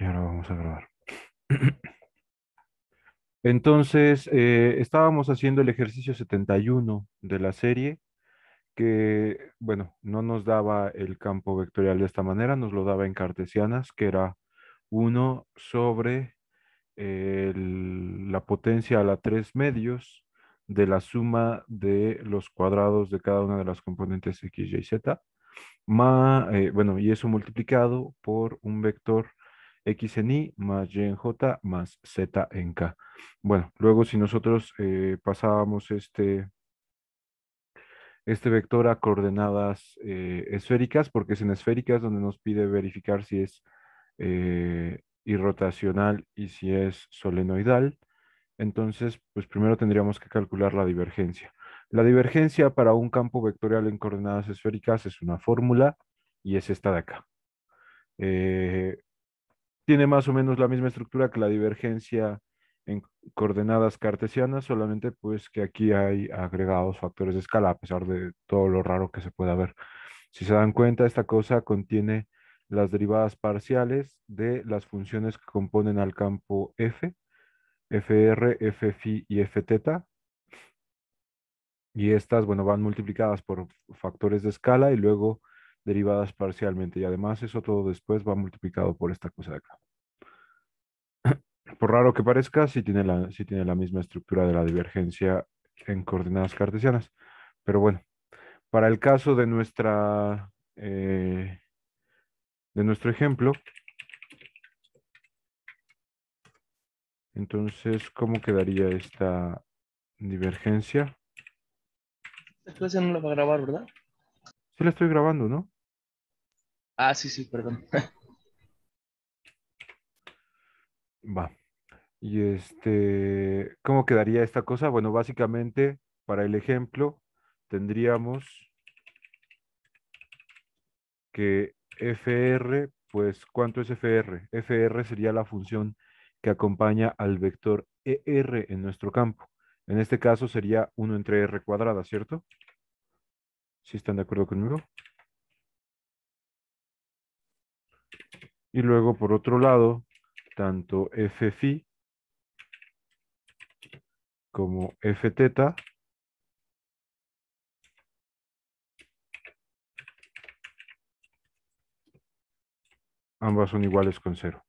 Y ahora vamos a grabar. Entonces, estábamos haciendo el ejercicio 71 de la serie, que, bueno, no nos daba el campo vectorial de esta manera, nos lo daba en cartesianas, que era uno sobre la potencia a la 3 medios de la suma de los cuadrados de cada una de las componentes x, y, z, bueno, y eso multiplicado por un vector x en y más y en j más z en k. Bueno, luego si nosotros pasábamos este vector a coordenadas esféricas, porque es en esféricas donde nos pide verificar si es irrotacional y si es solenoidal. Entonces, pues primero tendríamos que calcular la divergencia. La divergencia para un campo vectorial en coordenadas esféricas es una fórmula y es esta de acá. Eh, Tiene más o menos la misma estructura que la divergencia en coordenadas cartesianas, solamente pues que aquí hay agregados factores de escala, a pesar de todo lo raro que se pueda ver. Si se dan cuenta, esta cosa contiene las derivadas parciales de las funciones que componen al campo f, fr, ff'i y fteta, y estas, bueno, van multiplicadas por factores de escala y luego derivadas parcialmente, y además eso todo después va multiplicado por esta cosa de acá. Por raro que parezca, sí tiene la misma estructura de la divergencia en coordenadas cartesianas. Pero bueno, para el caso de nuestro ejemplo, entonces, ¿cómo quedaría esta divergencia? Esta clase no la va a grabar, ¿verdad? Sí la estoy grabando, ¿no? Ah, sí, sí, perdón. Va. Y ¿cómo quedaría esta cosa? Bueno, básicamente, para el ejemplo, tendríamos que FR, pues, ¿cuánto es FR? FR sería la función que acompaña al vector ER en nuestro campo. En este caso sería 1 entre R cuadrada, ¿cierto? ¿Sí están de acuerdo conmigo? Y luego, por otro lado, tanto F phi como F teta, ambas son iguales con cero.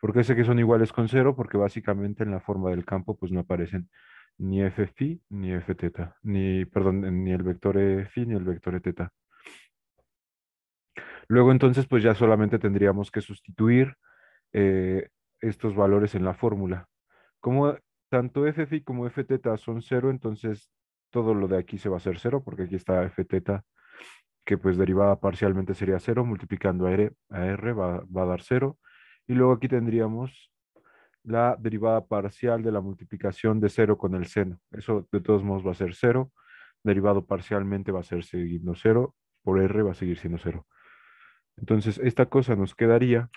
¿Por qué sé que son iguales con cero? Porque básicamente en la forma del campo pues no aparecen ni F phi ni F teta, ni, perdón, ni el vector E phi ni el vector E teta. Luego entonces pues ya solamente tendríamos que sustituir eh, estos valores en la fórmula. Como tanto f phi como f teta son cero, entonces todo lo de aquí se va a hacer cero, porque aquí está f teta, que pues derivada parcialmente sería cero, multiplicando a r va a dar cero. Y luego aquí tendríamos la derivada parcial de la multiplicación de cero con el seno. Eso de todos modos va a ser cero. Derivado parcialmente va a ser siguiendo cero, por r va a seguir siendo cero. Entonces esta cosa nos quedaría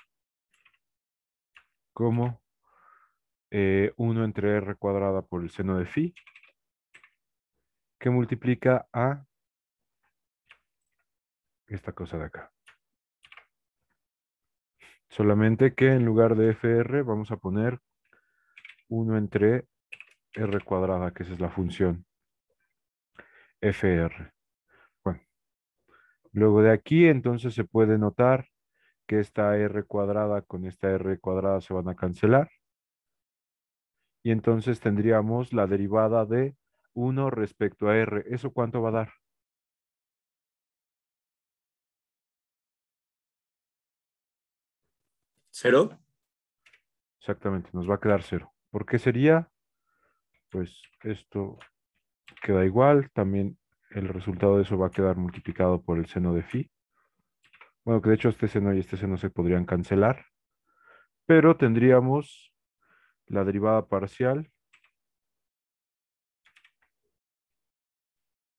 como 1 entre r cuadrada por el seno de phi, que multiplica a esta cosa de acá. Solamente que en lugar de fr vamos a poner 1 entre r cuadrada, que esa es la función fr. Bueno, luego de aquí entonces se puede notar que esta r cuadrada con esta r cuadrada se van a cancelar. Y entonces tendríamos la derivada de 1 respecto a r. ¿Eso cuánto va a dar? ¿Cero? Exactamente, nos va a quedar cero. ¿Por qué sería? Pues esto queda igual. También el resultado de eso va a quedar multiplicado por el seno de phi. Bueno, que de hecho este seno y este seno se podrían cancelar, pero tendríamos la derivada parcial.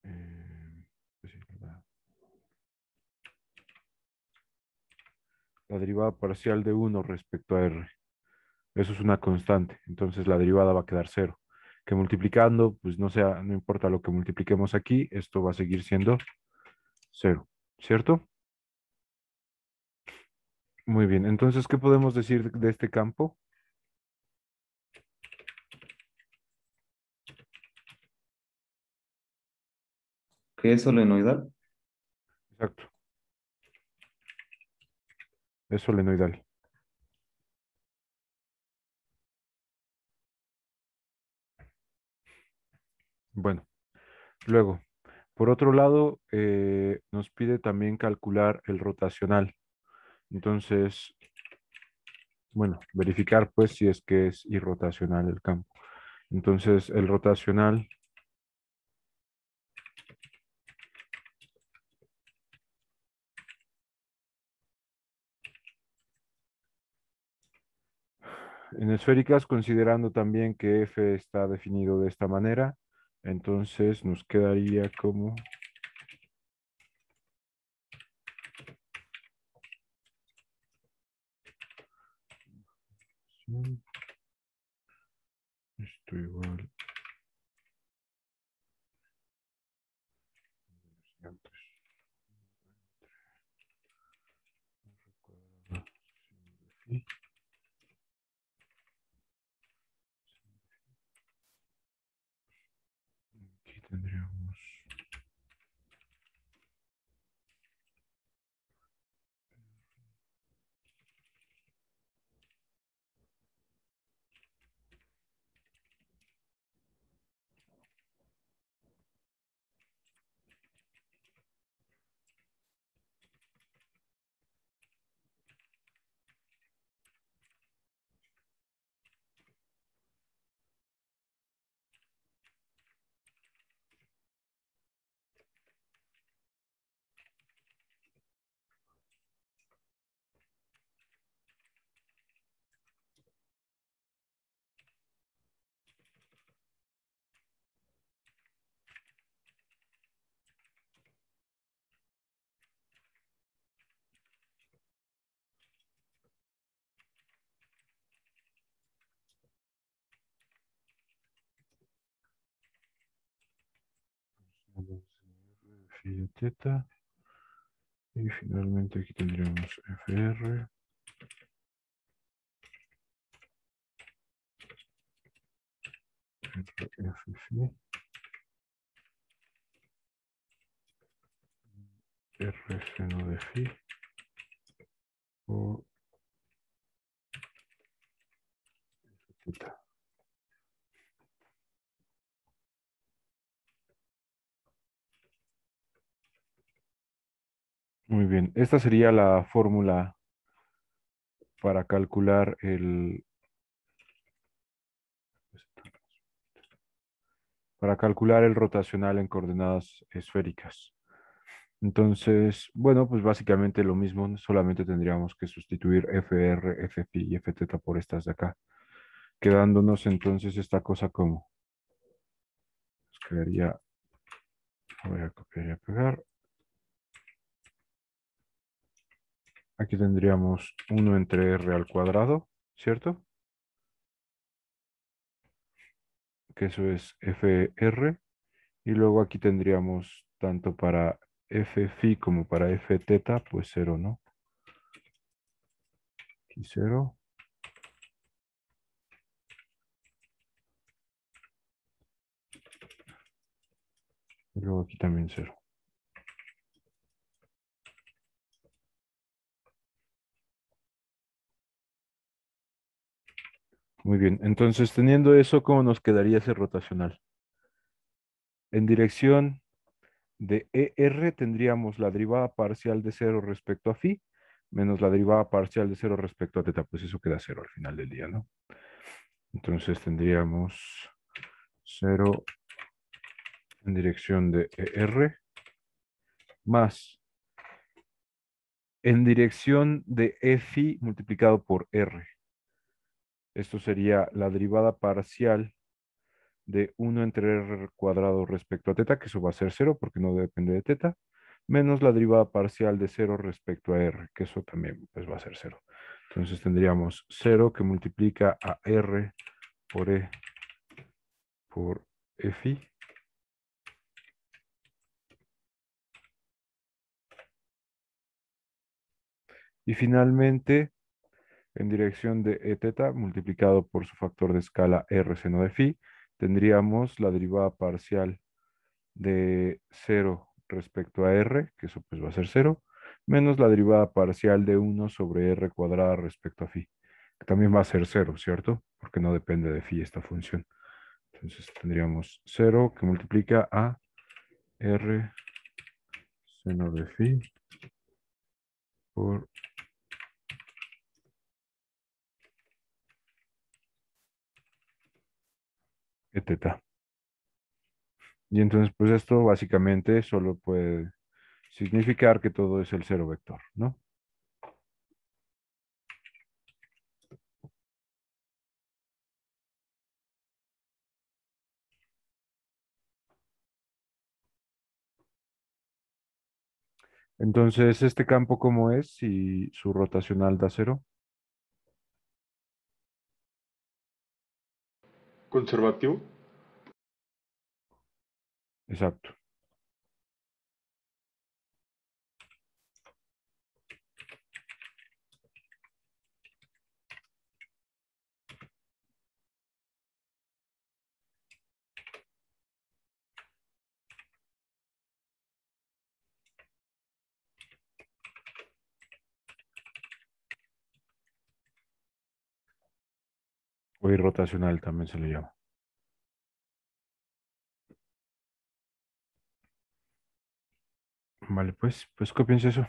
Pues sí, la derivada parcial de 1 respecto a r. Eso es una constante, entonces la derivada va a quedar cero. Que multiplicando, pues no sea, no importa lo que multipliquemos aquí, esto va a seguir siendo cero, ¿cierto? Muy bien, entonces, ¿qué podemos decir de este campo? ¿Qué es solenoidal? Exacto, es solenoidal. Bueno, luego, por otro lado, nos pide también calcular el rotacional. Entonces, bueno, verificar pues si es que es irrotacional el campo. Entonces, el rotacional, en esféricas, considerando también que F está definido de esta manera, entonces nos quedaría como... Esto igual. Aquí tendríamos... Phi de teta. Y finalmente aquí tendríamos FR, F phi, R seno de phi por teta. Muy bien, esta sería la fórmula para calcular el rotacional en coordenadas esféricas. Entonces, bueno, pues básicamente lo mismo, ¿no? Solamente tendríamos que sustituir FR, F phi y F teta por estas de acá, quedándonos entonces esta cosa como, nos quedaría, voy a copiar y a pegar, aquí tendríamos 1 entre R al cuadrado, ¿cierto? Que eso es FR, y luego aquí tendríamos tanto para F phi como para F teta, pues 0, ¿no? Aquí 0, y luego aquí también 0. Muy bien, entonces teniendo eso, ¿cómo nos quedaría ese rotacional? En dirección de ER tendríamos la derivada parcial de 0 respecto a phi, menos la derivada parcial de 0 respecto a teta, pues eso queda 0 al final del día, ¿no? Entonces tendríamos 0 en dirección de ER más en dirección de E phi multiplicado por R. Esto sería la derivada parcial de 1 entre R cuadrado respecto a teta, que eso va a ser 0 porque no depende de teta, menos la derivada parcial de 0 respecto a R, que eso también pues, va a ser 0. Entonces tendríamos 0 que multiplica a R por E por E phi. Y finalmente, en dirección de e teta multiplicado por su factor de escala r seno de phi, tendríamos la derivada parcial de 0 respecto a r, que eso pues va a ser 0, menos la derivada parcial de 1 sobre r cuadrada respecto a phi, que también va a ser 0, ¿cierto? Porque no depende de phi esta función. Entonces tendríamos 0 que multiplica a r seno de phi por e teta. Y entonces, pues esto básicamente solo puede significar que todo es el cero vector, ¿no? Entonces, ¿este campo cómo es si su rotacional da cero? Conservativo. Exacto. O irrotacional también se le llama. Vale, pues copiense eso.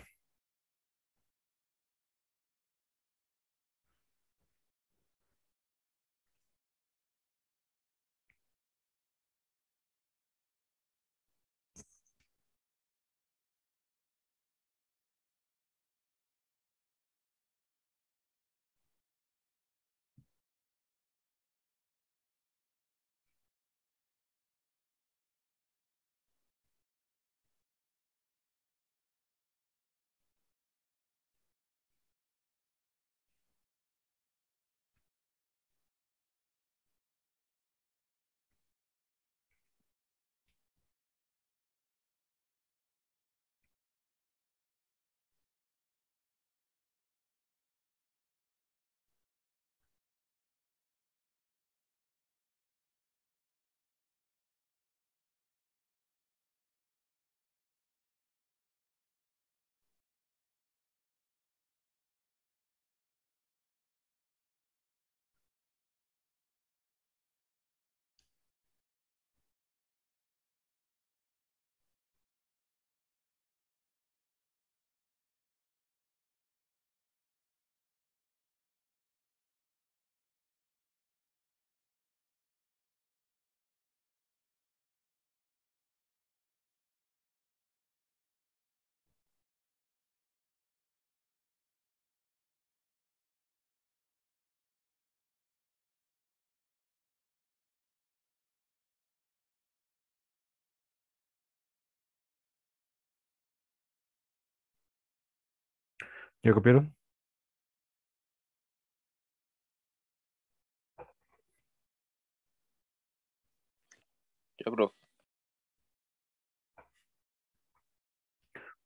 ¿Ya copiaron? Yo creo.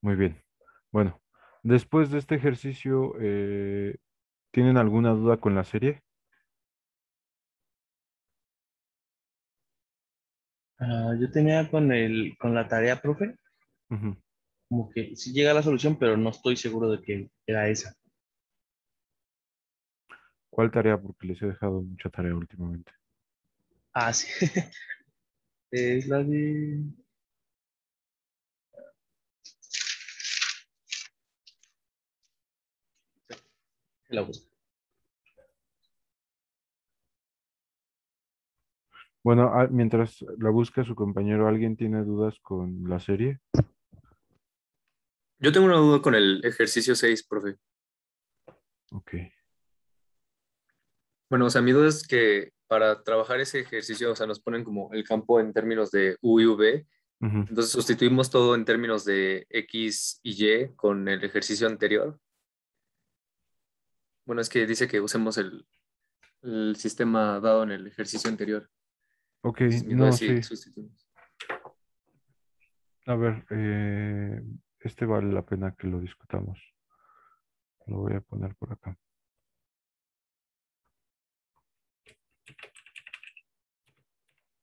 Muy bien. Bueno, después de este ejercicio, ¿tienen alguna duda con la serie? Yo tenía con la tarea, profe, Ujú. como que sí llega a la solución, pero no estoy seguro de que era esa. ¿Cuál tarea? Porque les he dejado mucha tarea últimamente. Ah, sí. Es la de... La busco. Bueno, mientras la busca su compañero, ¿alguien tiene dudas con la serie? Yo tengo una duda con el ejercicio 6, profe. Ok. Bueno, o sea, mi duda es que para trabajar ese ejercicio, o sea, nos ponen como el campo en términos de U y V. Ujú. Entonces sustituimos todo en términos de X y Y con el ejercicio anterior. Bueno, es que dice que usemos el sistema dado en el ejercicio anterior. Ok, Entonces mi duda no, es si sí. sustituimos. A ver, este vale la pena que lo discutamos. Lo voy a poner por acá.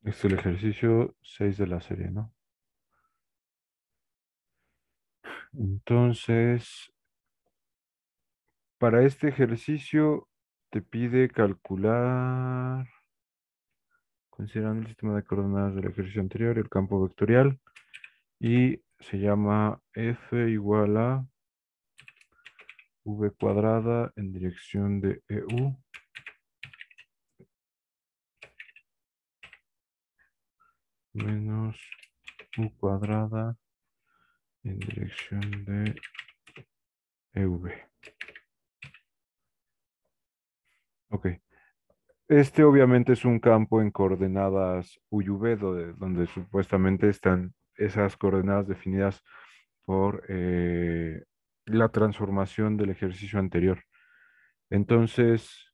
Este es el ejercicio 6 de la serie, ¿no? Entonces, para este ejercicio te pide calcular, considerando el sistema de coordenadas del ejercicio anterior, el campo vectorial, y se llama F igual a V cuadrada en dirección de EU menos U cuadrada en dirección de EV. Ok. Este obviamente es un campo en coordenadas U y V, donde supuestamente están esas coordenadas definidas por la transformación del ejercicio anterior. Entonces,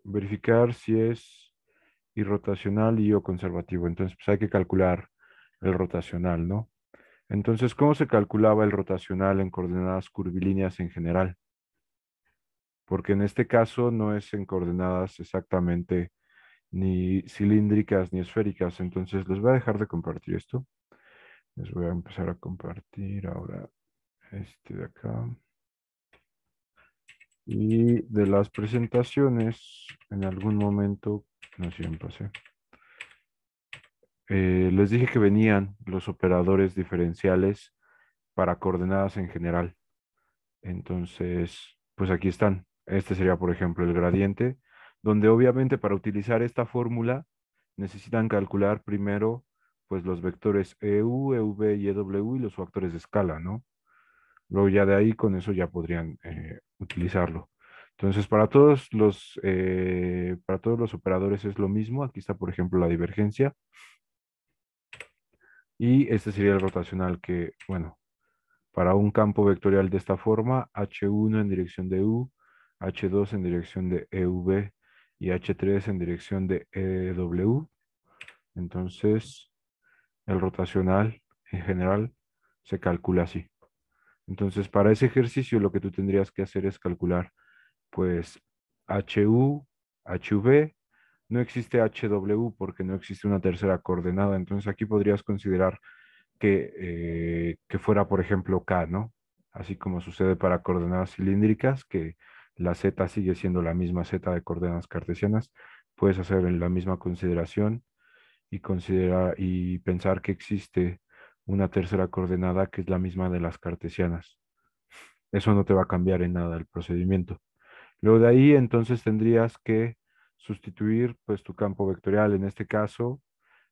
verificar si es irrotacional y o conservativo. Entonces, pues hay que calcular el rotacional, ¿no? Entonces, ¿cómo se calculaba el rotacional en coordenadas curvilíneas en general? Porque en este caso no es en coordenadas exactamente ni cilíndricas ni esféricas. Entonces, les voy a dejar de compartir esto. Les voy a empezar a compartir ahora este de acá. Y de las presentaciones, en algún momento, no siempre pasé. Les dije que venían los operadores diferenciales para coordenadas en general. Entonces, pues aquí están. Este sería, por ejemplo, el gradiente, donde obviamente para utilizar esta fórmula necesitan calcular primero pues los vectores EU, EV y EW y los factores de escala, ¿no? Luego ya de ahí con eso ya podrían utilizarlo. Entonces, para todos los operadores es lo mismo. Aquí está, por ejemplo, la divergencia. Y este sería el rotacional que, bueno, para un campo vectorial de esta forma, H1 en dirección de U, H2 en dirección de EV y H3 en dirección de EW. Entonces, el rotacional en general se calcula así. Entonces, para ese ejercicio lo que tú tendrías que hacer es calcular, pues, HU, HV, no existe HW porque no existe una tercera coordenada. Entonces, aquí podrías considerar que fuera, por ejemplo, K, ¿no? Así como sucede para coordenadas cilíndricas, que la Z sigue siendo la misma Z de coordenadas cartesianas, puedes hacer la misma consideración y considerar y pensar que existe una tercera coordenada que es la misma de las cartesianas. Eso no te va a cambiar en nada el procedimiento. Luego de ahí, entonces tendrías que sustituir pues tu campo vectorial. En este caso,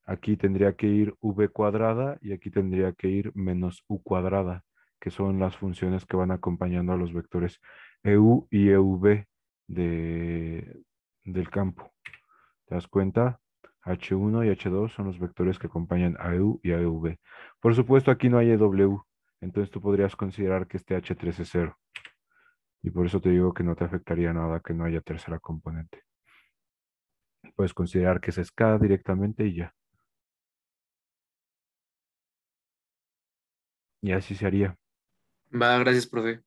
aquí tendría que ir v cuadrada y aquí tendría que ir menos u cuadrada, que son las funciones que van acompañando a los vectores EU y EV del campo. ¿Te das cuenta? H1 y H2 son los vectores que acompañan a EU y a EV. Por supuesto, aquí no hay EW, entonces tú podrías considerar que este H3 es cero. Y por eso te digo que no te afectaría nada que no haya tercera componente. Puedes considerar que es escala directamente y ya. Y así se haría. Va, gracias, profe.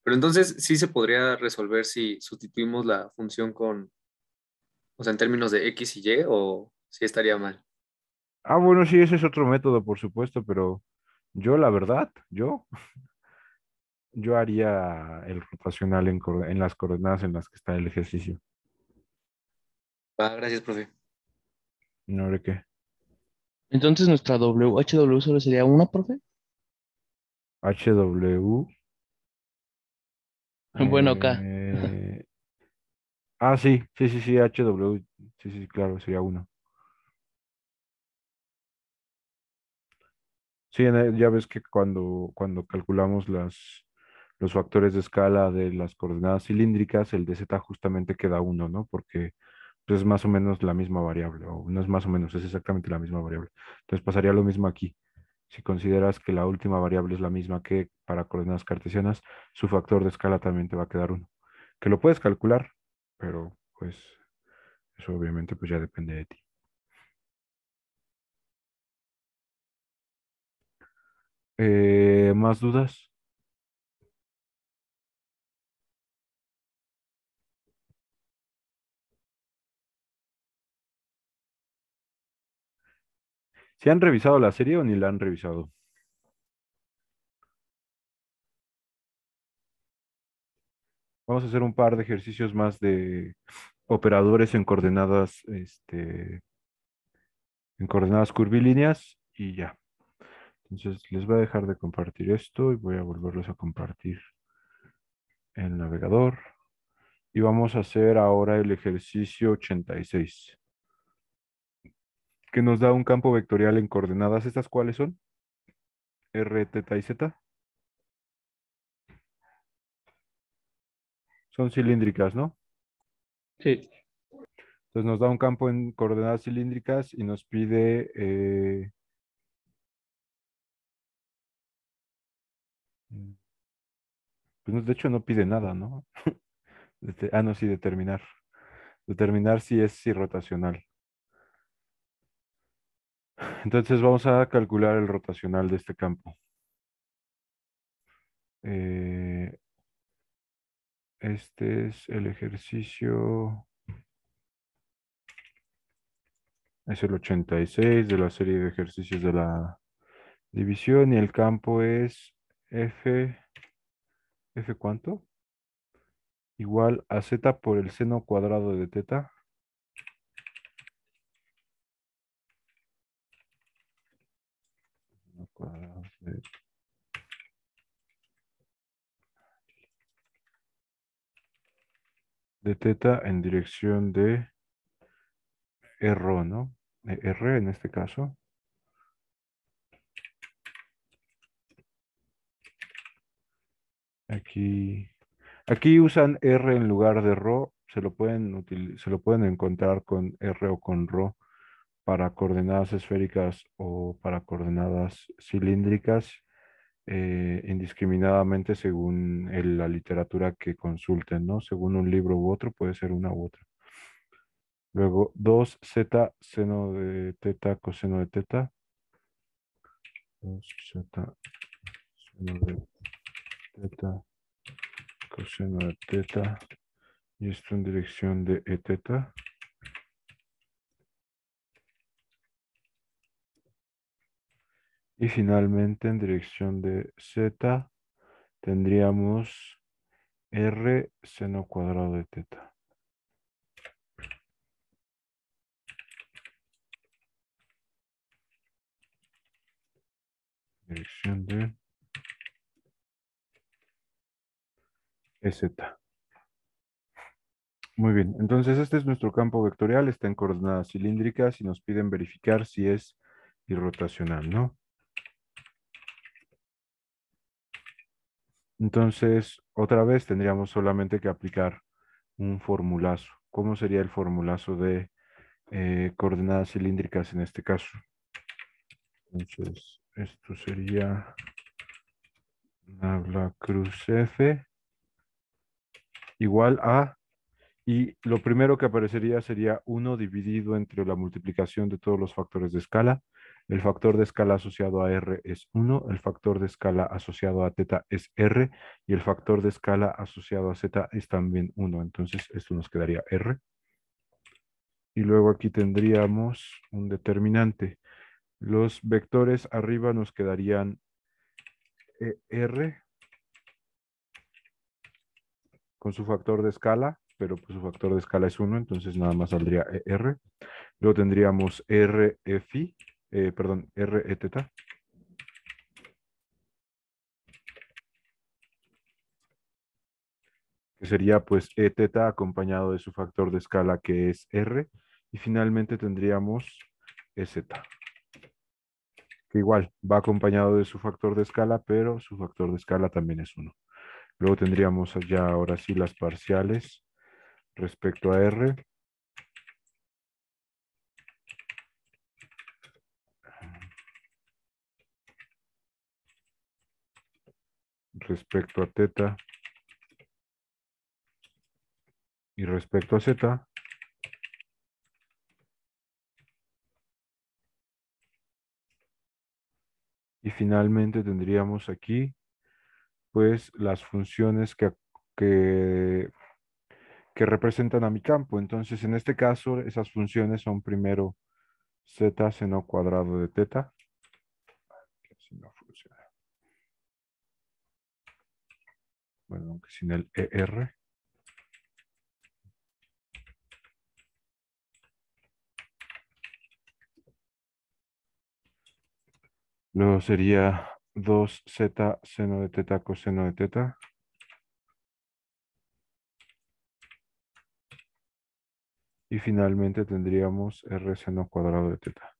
Pero entonces sí se podría resolver si sustituimos la función con, o sea, en términos de X y Y, o sí estaría mal. Ah, bueno, sí, ese es otro método, por supuesto, pero yo, la verdad, yo haría el rotacional en las coordenadas en las que está el ejercicio. Va, gracias, profe. No sé qué. Entonces nuestra HW solo sería una, profe. HW. Bueno, acá. eh, sí, sí, sí, sí, HW. Sí, sí, claro, sería uno. Sí, ya ves que cuando calculamos los factores de escala de las coordenadas cilíndricas, el de z justamente queda uno, ¿no? Porque pues, es más o menos la misma variable, o no es más o menos, es exactamente la misma variable. Entonces pasaría lo mismo aquí. Si consideras que la última variable es la misma que para coordenadas cartesianas, su factor de escala también te va a quedar uno. Que lo puedes calcular, pero pues eso obviamente pues ya depende de ti. ¿Más dudas? ¿Si han revisado la serie o ni la han revisado? Vamos a hacer un par de ejercicios más de operadores en coordenadas curvilíneas y ya. Entonces les voy a dejar de compartir esto y voy a volverlos a compartir el navegador. Y vamos a hacer ahora el ejercicio 86, que nos da un campo vectorial en coordenadas. ¿Estas cuáles son? R, teta y z. Son cilíndricas, ¿no? Sí. Entonces nos da un campo en coordenadas cilíndricas y nos pide, pues de hecho no pide nada, ¿no? No, sí, determinar. Determinar si es irrotacional. Entonces vamos a calcular el rotacional de este campo. Eh, este es el ejercicio, es el 86 de la serie de ejercicios de la división y el campo es F, ¿F cuánto? Igual a Z por el seno cuadrado de teta. Seno cuadrado de teta en dirección de R, ¿no? De R en este caso. Aquí usan R en lugar de ρ. Se lo pueden encontrar con R o con ρ para coordenadas esféricas o para coordenadas cilíndricas, indiscriminadamente según la literatura que consulten, ¿no? Según un libro u otro, puede ser una u otra. Luego 2z seno de teta coseno de teta. 2z seno de teta coseno de teta. Y esto en dirección de e teta. Y finalmente en dirección de z tendríamos r seno cuadrado de teta. Dirección de EZ. Muy bien, entonces este es nuestro campo vectorial, está en coordenadas cilíndricas y nos piden verificar si es irrotacional, ¿no? Entonces, otra vez tendríamos solamente que aplicar un formulazo. ¿Cómo sería el formulazo de coordenadas cilíndricas en este caso? Entonces, esto sería nabla cruz F igual a, y lo primero que aparecería sería 1 dividido entre la multiplicación de todos los factores de escala. El factor de escala asociado a R es 1, el factor de escala asociado a teta es R y el factor de escala asociado a Z es también 1. Entonces esto nos quedaría R. Y luego aquí tendríamos un determinante. Los vectores arriba nos quedarían R con su factor de escala, pero pues su factor de escala es 1, entonces nada más saldría R. Luego tendríamos R phi, perdón, R e teta. Que sería pues e teta acompañado de su factor de escala que es R. Y finalmente tendríamos e z, que igual va acompañado de su factor de escala, pero su factor de escala también es 1. Luego tendríamos ya ahora sí las parciales respecto a R. Respecto a teta y respecto a z. Y finalmente tendríamos aquí pues las funciones que, que representan a mi campo. Entonces, en este caso, esas funciones son primero z seno cuadrado de teta. Así no funciona. Bueno, aunque sin el ER. Luego sería 2z seno de teta coseno de teta. Y finalmente tendríamos r seno cuadrado de teta.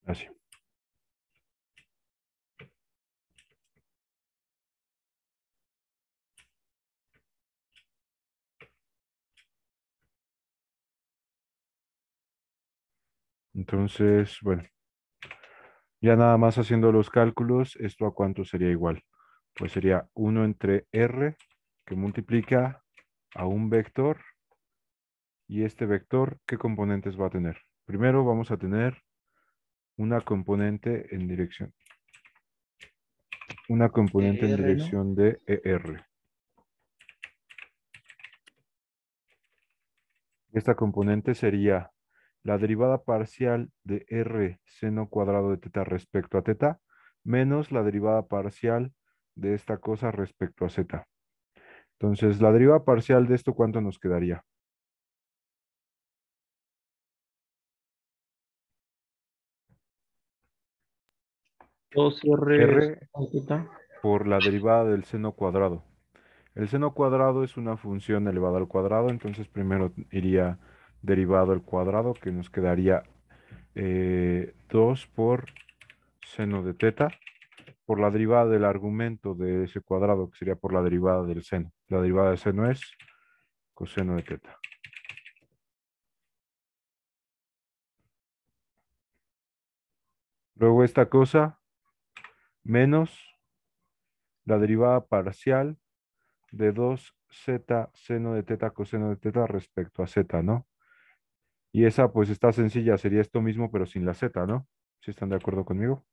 Así. Entonces, bueno, ya nada más haciendo los cálculos, ¿esto a cuánto sería igual? Pues sería 1 entre r, que multiplica a un vector, y este vector, ¿qué componentes va a tener? Primero vamos a tener una componente en dirección, R, ¿no? de ER. Esta componente sería la derivada parcial de r seno cuadrado de teta respecto a teta, menos la derivada parcial de esta cosa respecto a z. Entonces, la derivada parcial de esto, ¿cuánto nos quedaría? Dos R R θ. por la derivada del seno cuadrado. El seno cuadrado es una función elevada al cuadrado, entonces primero iría derivado al cuadrado, que nos quedaría 2 por seno de teta, por la derivada del argumento de ese cuadrado, que sería por la derivada del seno. La derivada del seno es coseno de teta. Luego esta cosa menos la derivada parcial de 2z seno de teta coseno de teta respecto a z, ¿no? Y esa pues está sencilla, sería esto mismo pero sin la z, ¿no? ¿Sí están de acuerdo conmigo?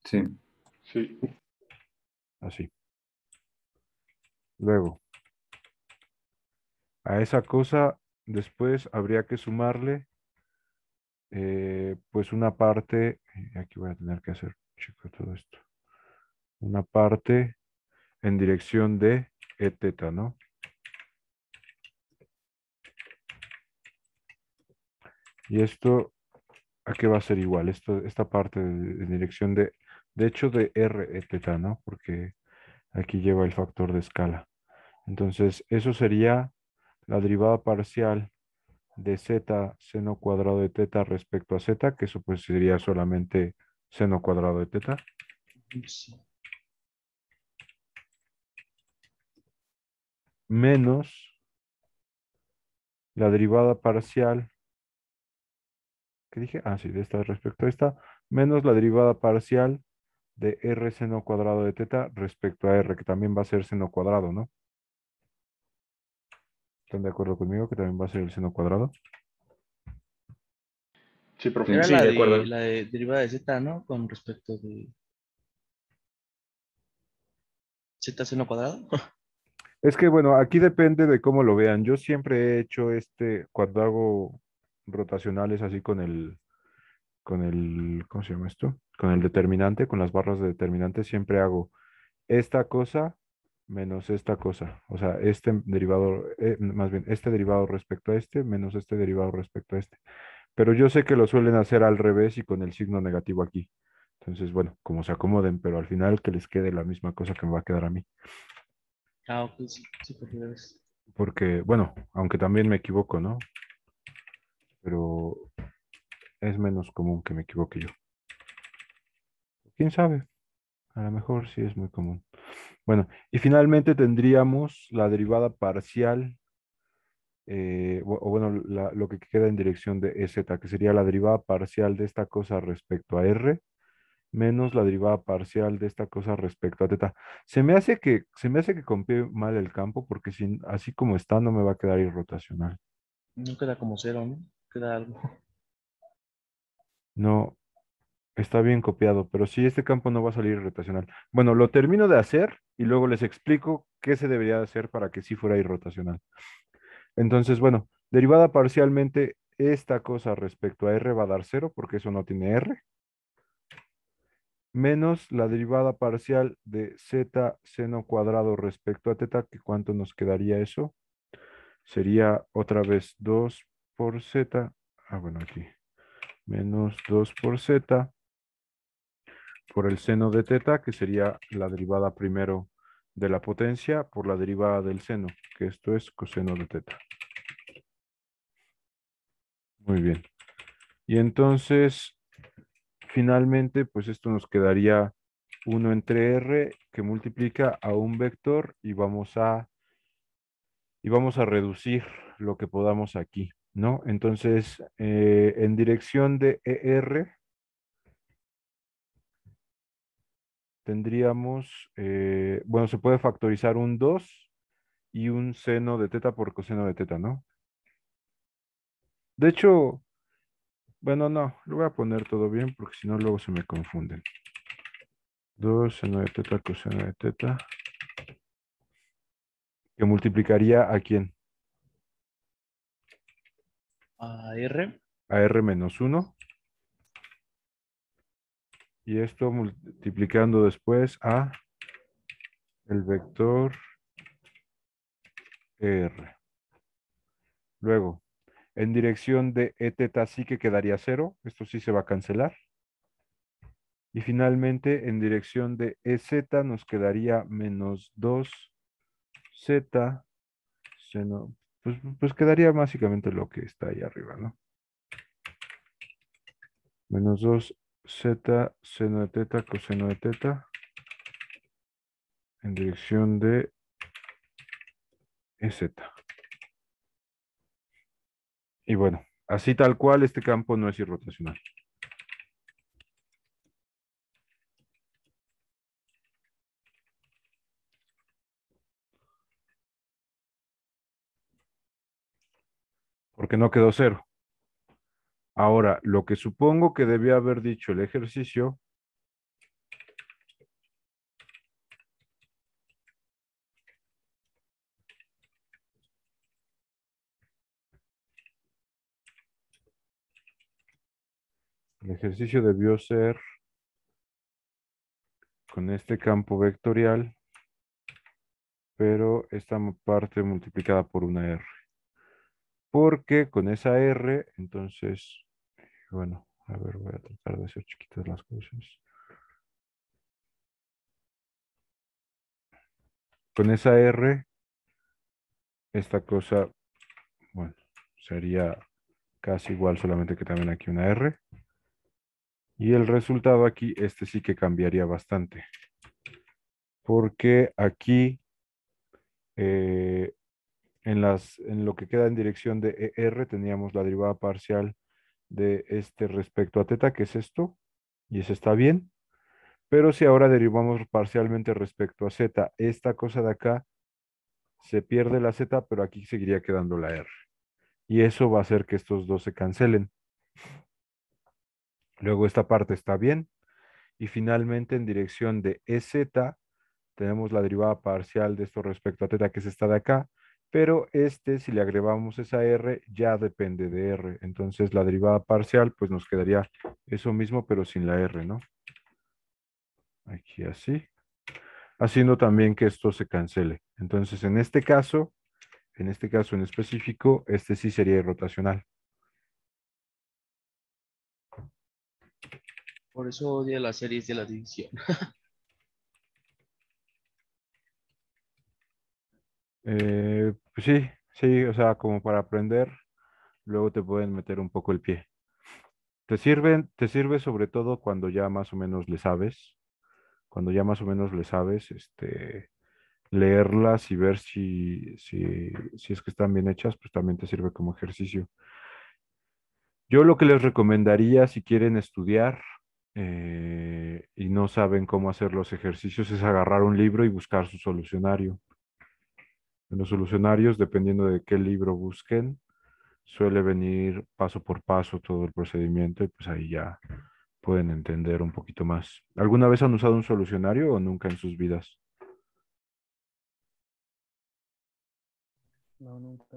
Sí. Sí. Así. Luego, a esa cosa después habría que sumarle pues una parte, aquí voy a tener que hacer, checo todo esto, una parte en dirección de e teta, ¿no? Y esto, ¿a qué va a ser igual? Esta parte en dirección de hecho de r e teta, ¿no? Porque aquí lleva el factor de escala. Entonces, eso sería la derivada parcial de z seno cuadrado de teta respecto a z, que eso pues sería solamente seno cuadrado de teta, Sí. menos la derivada parcial, ¿qué dije? Ah, sí, de esta respecto a esta, menos la derivada parcial de r seno cuadrado de teta respecto a r, que también va a ser seno cuadrado, ¿no? ¿Están de acuerdo conmigo que también va a ser el seno cuadrado? Sí, profe. Era Sí, de acuerdo. la de derivada de Z, ¿no? Con respecto de Z seno cuadrado. Es que bueno, aquí depende de cómo lo vean. Yo siempre he hecho cuando hago rotacionales así ¿cómo se llama esto? Con el determinante, con las barras de determinante, siempre hago esta cosa menos esta cosa. O sea, este derivado, más bien, este derivado respecto a este menos este derivado respecto a este. Pero yo sé que lo suelen hacer al revés y con el signo negativo aquí. Entonces, bueno, como se acomoden, pero al final que les quede la misma cosa que me va a quedar a mí. Ah, ok, sí, sí, por primera vez. Porque, bueno, aunque también me equivoco, ¿no? Pero es menos común que me equivoque yo. ¿Quién sabe? A lo mejor sí es muy común. Bueno, y finalmente tendríamos la derivada parcial, o bueno, lo que queda en dirección de EZ, que sería la derivada parcial de esta cosa respecto a R, menos la derivada parcial de esta cosa respecto a teta. Se me hace que copié mal el campo, porque así como está no me va a quedar irrotacional. No queda como cero, ¿no? Queda algo. No, está bien copiado, pero sí, este campo no va a salir irrotacional. Bueno, lo termino de hacer y luego les explico qué se debería de hacer para que sí fuera irrotacional. Entonces, bueno, derivada parcialmente, esta cosa respecto a R va a dar cero porque eso no tiene R, menos la derivada parcial de z seno cuadrado respecto a teta, que cuánto nos quedaría eso. Sería otra vez 2 por z, bueno, aquí, menos 2 por z por el seno de teta, que sería la derivada primero de la potencia por la derivada del seno, que esto es coseno de teta. Muy bien. Y entonces, finalmente, pues esto nos quedaría 1 entre r que multiplica a un vector y vamos a reducir lo que podamos aquí, ¿no? Entonces, en dirección de ER tendríamos, bueno, se puede factorizar un 2 y un seno de teta por coseno de teta, ¿no? De hecho, bueno, no, lo voy a poner todo bien porque si no luego se me confunden. 2 seno de teta coseno de teta, que multiplicaría ¿a quién? A R. A R menos 1. Y esto multiplicando después a el vector R. Luego, en dirección de E teta sí que quedaría 0. Esto sí se va a cancelar. Y finalmente, en dirección de EZ nos quedaría menos 2z seno. Pues quedaría básicamente lo que está ahí arriba, ¿no? Menos 2z seno de teta coseno de teta en dirección de EZ. Y bueno, así tal cual este campo no es irrotacional. Porque no quedó cero. Ahora, lo que supongo que debía haber dicho el ejercicio debió ser con este campo vectorial, pero esta parte multiplicada por una R. Porque con esa R, entonces, bueno, a ver, voy a tratar de hacer chiquitas las cosas. Con esa R, esta cosa, bueno, sería casi igual, solamente que también aquí una R. Y el resultado aquí, este sí que cambiaría bastante. Porque aquí, eh, en lo que queda en dirección de ER, teníamos la derivada parcial de este respecto a teta, que es esto, y eso está bien. Pero si ahora derivamos parcialmente respecto a z, esta cosa de acá se pierde la z, pero aquí seguiría quedando la r. Y eso va a hacer que estos dos se cancelen. Luego esta parte está bien. Y finalmente en dirección de EZ tenemos la derivada parcial de esto respecto a teta, que es esta de acá. Pero este, si le agregamos esa r, ya depende de r. Entonces la derivada parcial, pues nos quedaría eso mismo, pero sin la r, ¿no? Aquí así. Haciendo también que esto se cancele. Entonces, en este caso en específico, este sí sería irrotacional. Por eso odio las series de la división. Pues sí, sí, o sea, como para aprender, luego te pueden meter un poco el pie. Te sirve sobre todo cuando ya más o menos le sabes, cuando ya más o menos le sabes, leerlas y ver si es que están bien hechas, pues también te sirve como ejercicio. Yo lo que les recomendaría si quieren estudiar y no saben cómo hacer los ejercicios es agarrar un libro y buscar su solucionario. En los solucionarios, dependiendo de qué libro busquen, suele venir paso por paso todo el procedimiento y pues ahí ya pueden entender un poquito más. ¿Alguna vez han usado un solucionario o nunca en sus vidas? No, nunca.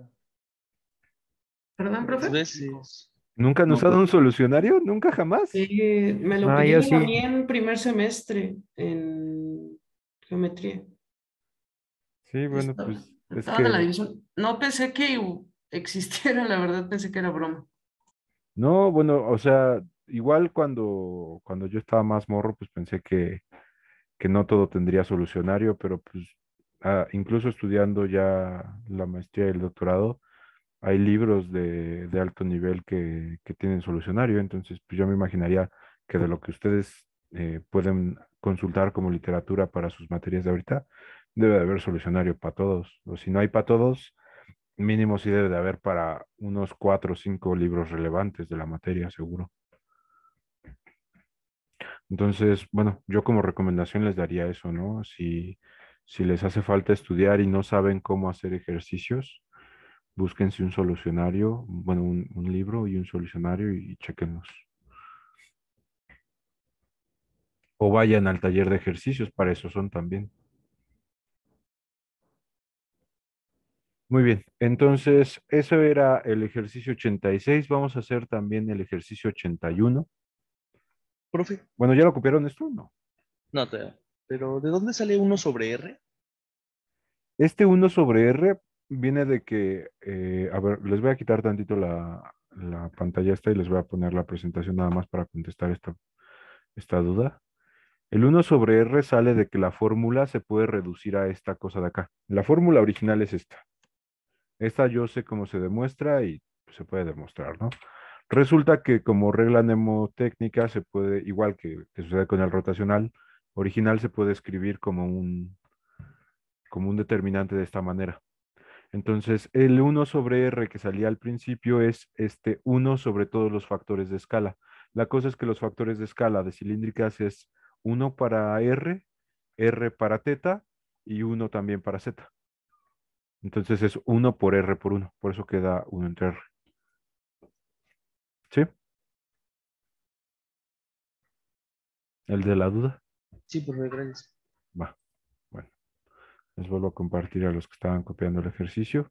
¿Perdón, Tres profe? veces. ¿Nunca han No, usado pues, un solucionario? ¿Nunca jamás? Me lo Ah, yo pidieron a sí. mí en primer semestre en geometría. Sí, bueno, Estaba, pues es estaban en la que división. No pensé que existiera, la verdad pensé que era broma. no, bueno, o sea, igual cuando yo estaba más morro, pues pensé que no todo tendría solucionario, pero pues incluso estudiando ya la maestría y el doctorado, hay libros de alto nivel que tienen solucionario, entonces pues yo me imaginaría que de lo que ustedes pueden consultar como literatura para sus materias de ahorita, debe de haber solucionario para todos, o si no hay para todos, mínimo sí debe de haber para unos 4 o 5 libros relevantes de la materia, seguro. Entonces, bueno, yo como recomendación les daría eso, ¿no? Si les hace falta estudiar y no saben cómo hacer ejercicios, búsquense un solucionario, bueno, un libro y un solucionario y chequenlos. O vayan al taller de ejercicios, para eso son también. Muy bien, entonces eso era el ejercicio 86. Vamos a hacer también el ejercicio 81. Profe, Bueno, ¿ya lo copiaron esto? No. no te. Pero ¿de dónde sale uno sobre R? Este uno sobre R viene de que, a ver, les voy a quitar tantito la pantalla esta y les voy a poner la presentación nada más para contestar esta duda. El uno sobre R sale de que la fórmula se puede reducir a esta cosa de acá. La fórmula original es esta. Esta yo sé cómo se demuestra y pues, se puede demostrar, ¿no? Resulta que como regla mnemotécnica se puede, igual que sucede con el rotacional, original se puede escribir como un determinante de esta manera. Entonces, el uno sobre R que salía al principio es este uno sobre todos los factores de escala. La cosa es que los factores de escala de cilíndricas es uno para R, R para teta y uno también para Z. Entonces es uno por R por uno. Por eso queda uno entre R. ¿Sí? ¿El de la duda? Sí, profe, gracias. Va. Bueno, les vuelvo a compartir a los que estaban copiando el ejercicio.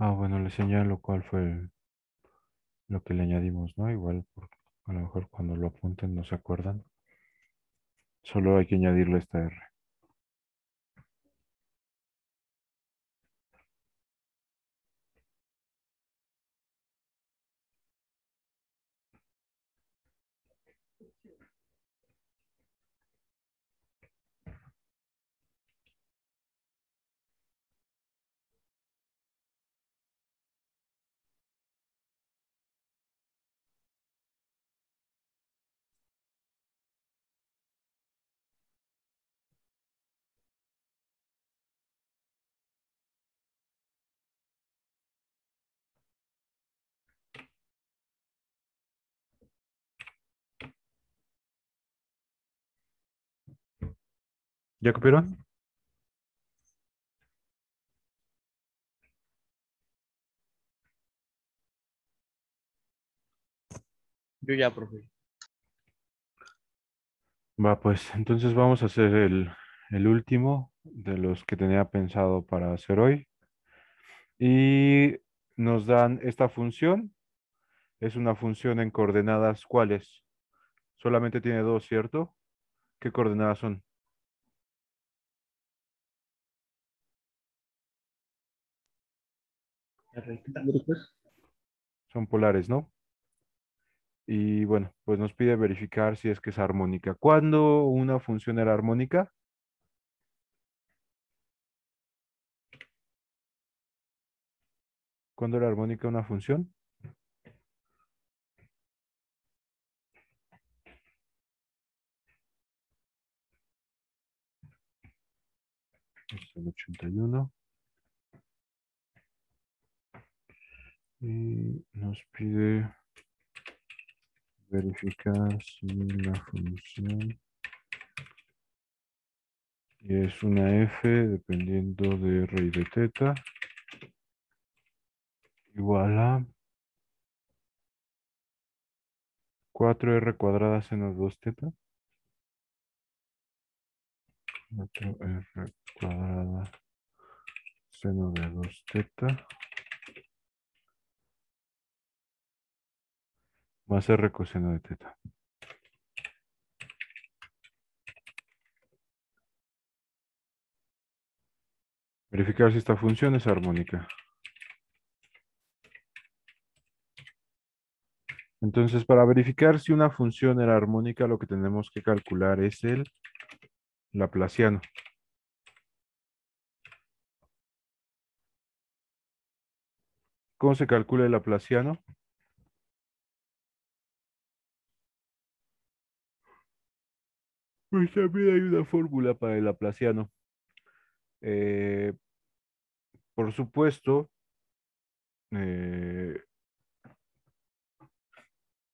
Bueno, les señalo cuál fue lo que le añadimos, ¿no? Igual, a lo mejor cuando lo apunten no se acuerdan. Solo hay que añadirle esta R. ¿Ya copiaron? Yo ya, profe. Va, pues entonces vamos a hacer el último de los que tenía pensado para hacer hoy. Y nos dan esta función. Es una función en coordenadas, ¿cuáles? Solamente tiene dos, ¿cierto? ¿Qué coordenadas son? Son polares, ¿no? Y bueno, pues nos pide verificar si es que es armónica. ¿Cuándo una función era armónica? ¿Cuándo era armónica una función? Es el 81. Y nos pide verificar si la función y es una f dependiendo de r y de teta igual a 4r cuadrada seno de 2 teta. 4r cuadrada seno de 2 teta más r coseno de teta. Verificar si esta función es armónica. Entonces, para verificar si una función era armónica, lo que tenemos que calcular es el laplaciano. ¿Cómo se calcula el laplaciano? Pues también hay una fórmula para el laplaciano. Eh, por supuesto, eh,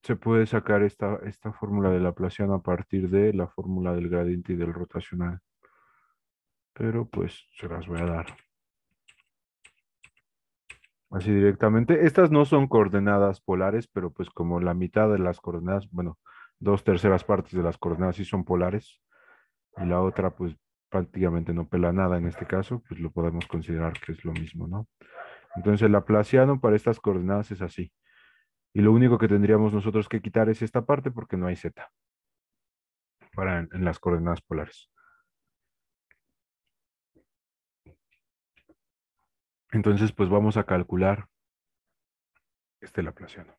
se puede sacar esta fórmula de Laplaciano a partir de la fórmula del gradiente y del rotacional. Pero pues se las voy a dar. Así directamente. Estas no son coordenadas polares, pero pues como la mitad de las coordenadas, bueno, 2/3 partes de las coordenadas sí son polares. Y la otra pues prácticamente no pela nada en este caso, pues lo podemos considerar que es lo mismo, ¿no? Entonces el Laplaciano para estas coordenadas es así. Y lo único que tendríamos nosotros que quitar es esta parte porque no hay z para en las coordenadas polares. Entonces, pues vamos a calcular este laplaciano.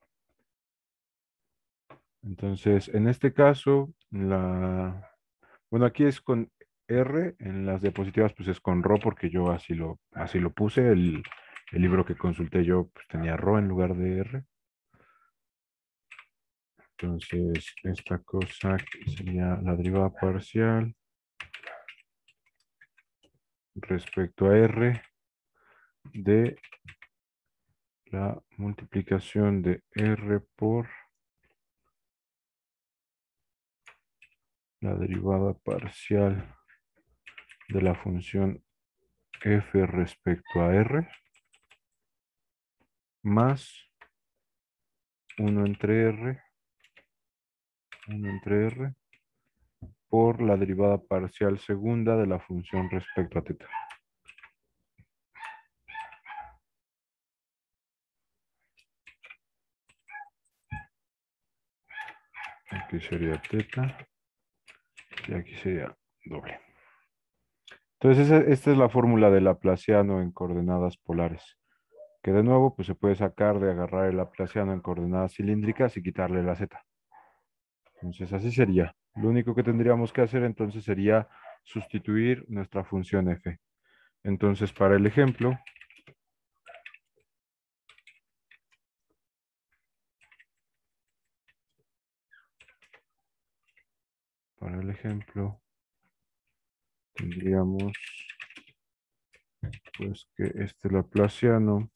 Entonces, en este caso, bueno, aquí es con R, en las diapositivas pues es con ρ porque yo así lo puse. El libro que consulté yo pues, tenía ρ en lugar de R. Entonces, esta cosa sería la derivada parcial respecto a R de la multiplicación de R por la derivada parcial de la función f respecto a r más 1 entre r por la derivada parcial segunda de la función respecto a teta. Aquí sería teta y aquí sería doble. Entonces esta es la fórmula del laplaciano en coordenadas polares, que de nuevo pues se puede sacar de agarrar el laplaciano en coordenadas cilíndricas y quitarle la z. Entonces así sería. Lo único que tendríamos que hacer entonces sería sustituir nuestra función f. Entonces para el ejemplo, tendríamos pues que este laplaciano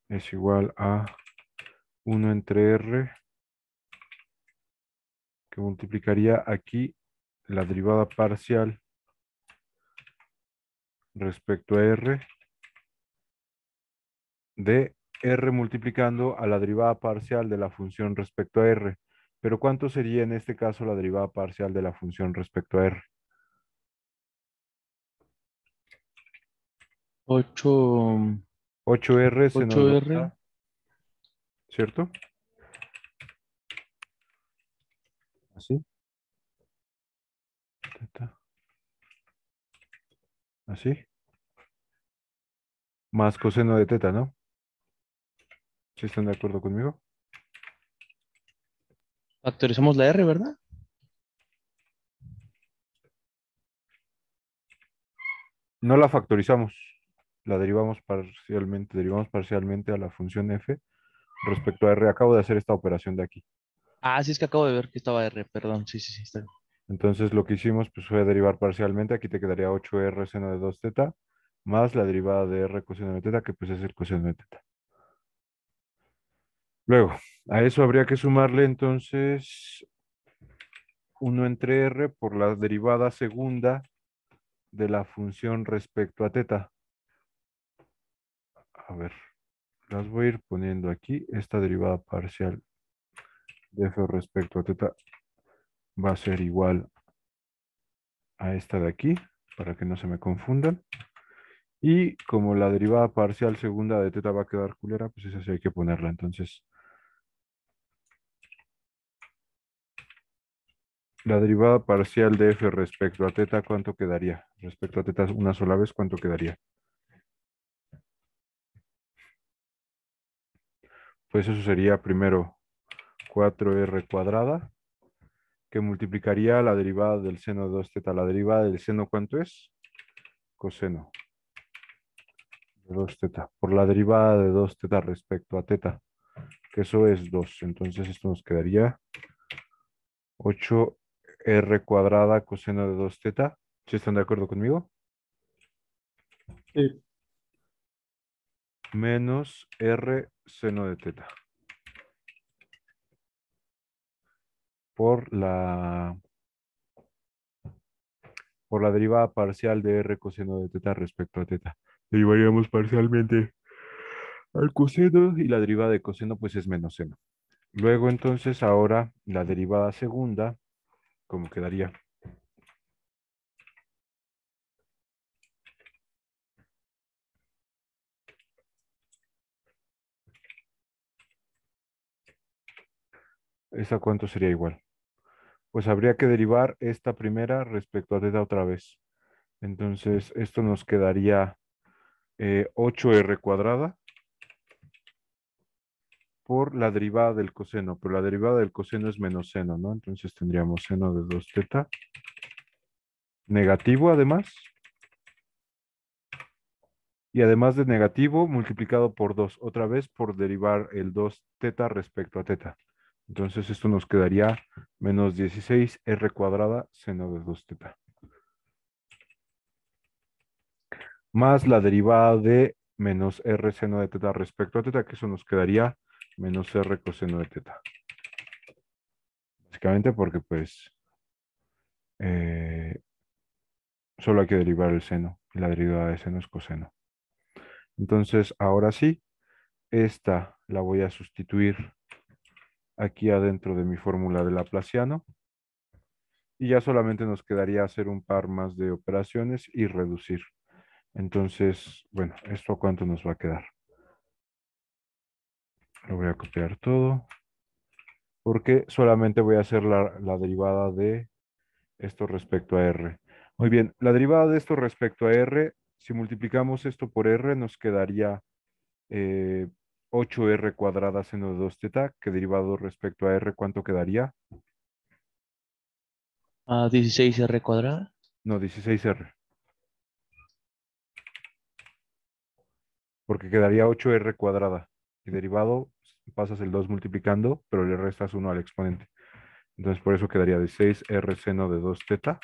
es igual a 1 entre r, que multiplicaría aquí la derivada parcial respecto a r de r multiplicando a la derivada parcial de la función respecto a r. Pero ¿cuánto sería en este caso la derivada parcial de la función respecto a r? 8, 8r seno de 8R. 2, ¿cierto? Así. Teta. Así. Más coseno de teta, ¿no? ¿Sí están de acuerdo conmigo? Factorizamos la R, ¿verdad? No la factorizamos. La derivamos parcialmente a la función f respecto a r. Acabo de hacer esta operación de aquí. Ah, sí, es que acabo de ver que estaba R, perdón. Sí, sí, sí, está bien. Entonces lo que hicimos pues, fue derivar parcialmente. Aquí te quedaría 8r seno de 2 teta más la derivada de r coseno de teta, que pues es el coseno de teta. Luego, a eso habría que sumarle entonces 1 entre r por la derivada segunda de la función respecto a teta. A ver, las voy a ir poniendo aquí. Esta derivada parcial de f respecto a teta va a ser igual a esta de aquí, para que no se me confundan. Y como la derivada parcial segunda de teta va a quedar culera, pues esa sí hay que ponerla. Entonces, la derivada parcial de f respecto a teta, ¿cuánto quedaría? Respecto a teta una sola vez, ¿cuánto quedaría? Pues eso sería primero 4r cuadrada, que multiplicaría la derivada del seno de 2 teta. ¿La derivada del seno cuánto es? Coseno de 2 teta. Por la derivada de 2 teta respecto a teta, que eso es 2. Entonces esto nos quedaría 8r cuadrada coseno de 2 teta. ¿Sí están de acuerdo conmigo? Sí. Menos r seno de teta. Por la derivada parcial de r coseno de teta respecto a teta. Derivaríamos parcialmente al coseno y la derivada de coseno pues es menos seno. Luego entonces ahora la derivada segunda, ¿cómo quedaría? ¿Esa cuánto sería igual? Pues habría que derivar esta primera respecto a teta otra vez. Entonces esto nos quedaría 8r cuadrada por la derivada del coseno, pero la derivada del coseno es menos seno, ¿no? Entonces tendríamos seno de 2 teta, negativo además, y además de negativo multiplicado por 2, otra vez por derivar el 2 teta respecto a teta. Entonces esto nos quedaría menos 16r cuadrada seno de 2 teta. Más la derivada de menos r seno de teta respecto a teta, que eso nos quedaría menos r coseno de teta. Básicamente porque pues eh, solo hay que derivar el seno y la derivada de seno es coseno. Entonces ahora sí, esta la voy a sustituir aquí adentro de mi fórmula de Laplaciano y ya solamente nos quedaría hacer un par más de operaciones y reducir. Entonces, bueno, ¿esto a cuánto nos va a quedar? Lo voy a copiar todo porque solamente voy a hacer la derivada de esto respecto a R. Muy bien, la derivada de esto respecto a R, si multiplicamos esto por R, nos quedaría 8R cuadrada seno de 2 teta, que derivado respecto a R, ¿cuánto quedaría? 16R cuadrada. No, 16R, porque quedaría 8R cuadrada. Y derivado, pasas el 2 multiplicando, pero le restas 1 al exponente. Entonces, por eso quedaría 16R seno de 2 teta,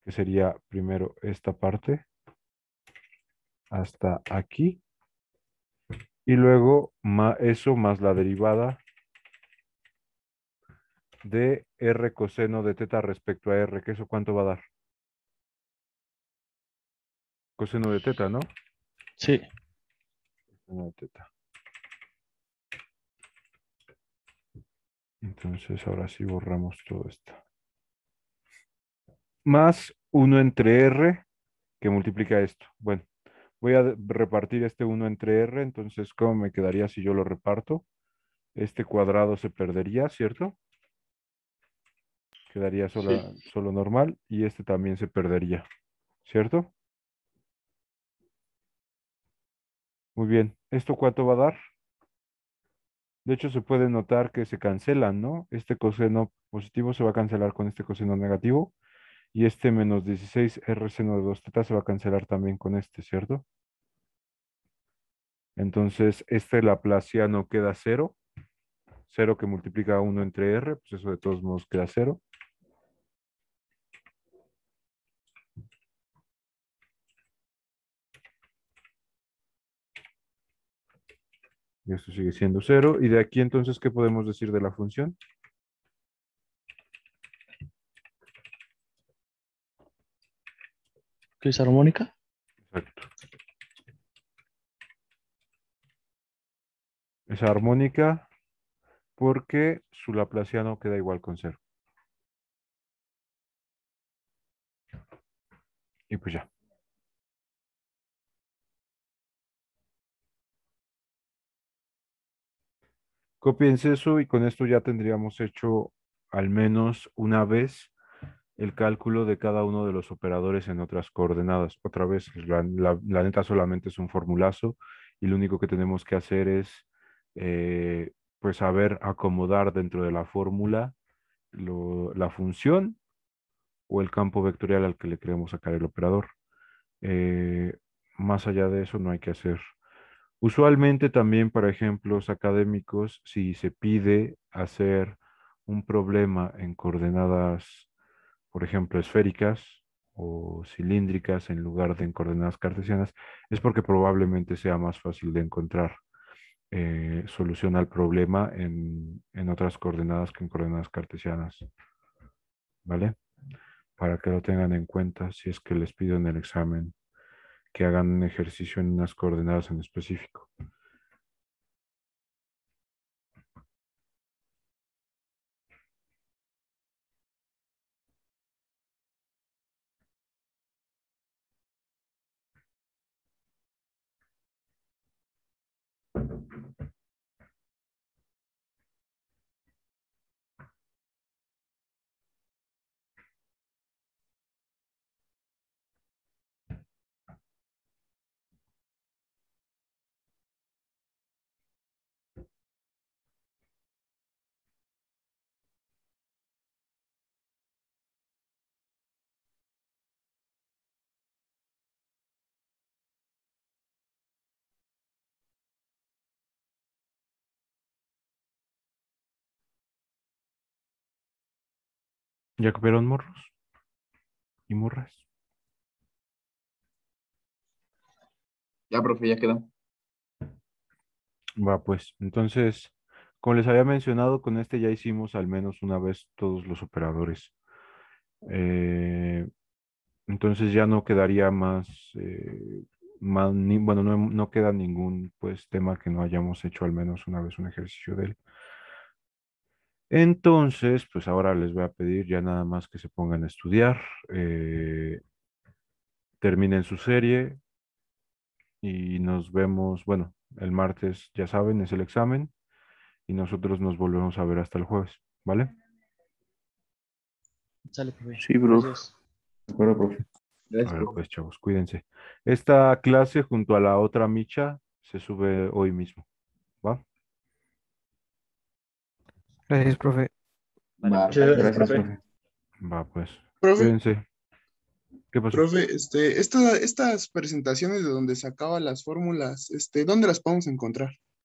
que sería primero esta parte hasta aquí. Y luego eso más la derivada de R coseno de teta respecto a R, que eso cuánto va a dar. Coseno de teta, ¿no? Sí. Coseno de teta. Entonces ahora sí borramos todo esto. Más 1 entre R que multiplica esto. Bueno, voy a repartir este 1 entre R, entonces ¿cómo me quedaría si yo lo reparto? Este cuadrado se perdería, ¿cierto? Quedaría solo normal y este también se perdería, ¿cierto? Muy bien. ¿Esto cuánto va a dar? De hecho, se puede notar que se cancelan, ¿no? Este coseno positivo se va a cancelar con este coseno negativo y este menos 16 R seno de 2 teta se va a cancelar también con este, ¿cierto? Entonces, este laplaciano queda 0. 0 que multiplica 1 entre R, pues eso de todos modos queda 0. Y esto sigue siendo 0. Y de aquí entonces, ¿qué podemos decir de la función? ¿Qué es armónica? Exacto. Es armónica porque su laplaciano queda igual con 0. Y pues ya. Copiense eso y con esto ya tendríamos hecho al menos una vez el cálculo de cada uno de los operadores en otras coordenadas. Otra vez, la neta solamente es un formulazo y lo único que tenemos que hacer es pues saber acomodar dentro de la fórmula la función o el campo vectorial al que le queremos sacar el operador. Eh, Más allá de eso no hay que hacer. Usualmente también para ejemplos académicos, si se pide hacer un problema en coordenadas, por ejemplo, esféricas o cilíndricas en lugar de en coordenadas cartesianas, es porque probablemente sea más fácil de encontrar solución al problema en otras coordenadas que en coordenadas cartesianas. ¿Vale? Para que lo tengan en cuenta si es que les pido en el examen que hagan un ejercicio en unas coordenadas en específico. ¿Ya copiaron morros y morras? Ya, profe, ya quedó. Va, pues, entonces, como les había mencionado, con este ya hicimos al menos una vez todos los operadores. Eh, entonces ya no quedaría más, bueno, no queda ningún pues tema que no hayamos hecho al menos una vez un ejercicio de él. Entonces, pues ahora les voy a pedir ya nada más que se pongan a estudiar, terminen su serie y nos vemos, bueno, el martes, ya saben, es el examen y nosotros nos volvemos a ver hasta el jueves, ¿vale? Sale, profe. Sí, bro. Gracias. De acuerdo, profe. A Gracias, ver, profe. pues chavos, cuídense. Esta clase junto a la otra micha se sube hoy mismo, ¿va? Gracias, profe. Vale, Va, profe. Gracias, profe. profe. Va, pues. Profe, Cuídense. ¿Qué pasó? profe, estas presentaciones de donde sacaba las fórmulas, ¿dónde las podemos encontrar?